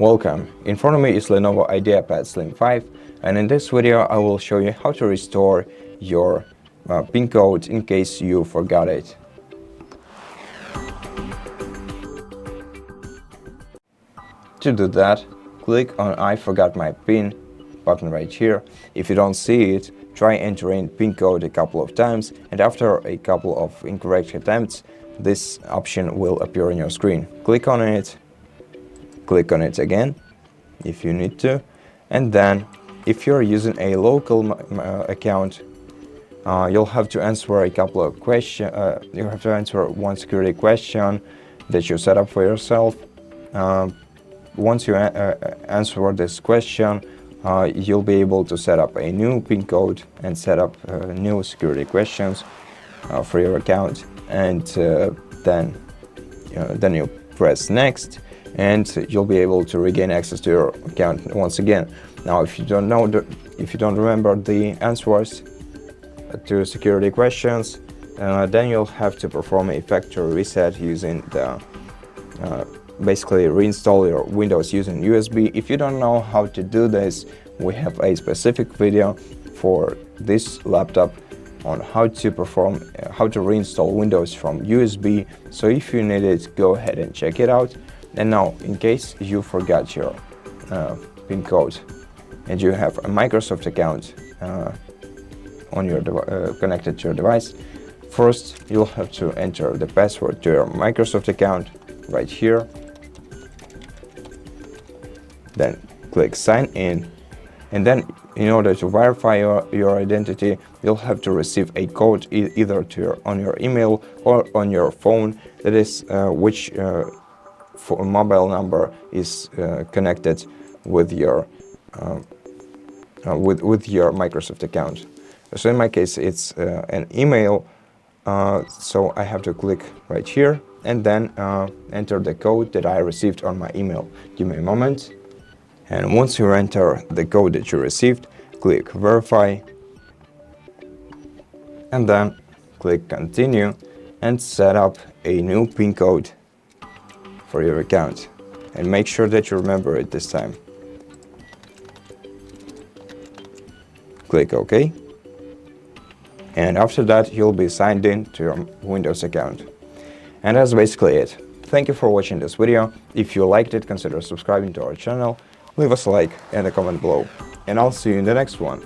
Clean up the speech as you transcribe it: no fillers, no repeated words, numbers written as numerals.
Welcome, in front of me is LENOVO IdeaPad Slim 5, and in this video I will show you how to restore your PIN code in case you forgot it. To do that, click on I forgot my PIN button right here. If you don't see it, try entering PIN code a couple of times, and after a couple of incorrect attempts, this option will appear on your screen. Click on it again if you need to, and then if you're using a local account, you'll have to answer a couple of questions. You have to answer one security question that you set up for yourself. Once you answer this question, you'll be able to set up a new PIN code and set up new security questions for your account, and then you press next, and you'll be able to regain access to your account once again. Now, if you don't remember the answers to security questions, then you'll have to perform a factory reset using the basically reinstall your Windows using USB. If you don't know how to do this, we have a specific video for this laptop on how to reinstall Windows from USB. So if you need it, go ahead and check it out. And now, in case you forgot your PIN code and you have a Microsoft account on your connected to your device, first you'll have to enter the password to your Microsoft account right here. Then click sign in, and then in order to verify your identity, you'll have to receive a code either on your email or on your phone, that is which mobile number is connected with your Microsoft account. So in my case, it's an email, so I have to click right here and then enter the code that I received on my email. Give me a moment. And once you enter the code that you received, click verify, and then click continue and set up a new PIN code for your account, and make sure that you remember it this time. Click OK, and after that you'll be signed in to your Windows account. And that's basically it. Thank you for watching this video. If you liked it, consider subscribing to our channel, leave us a like and a comment below, and I'll see you in the next one.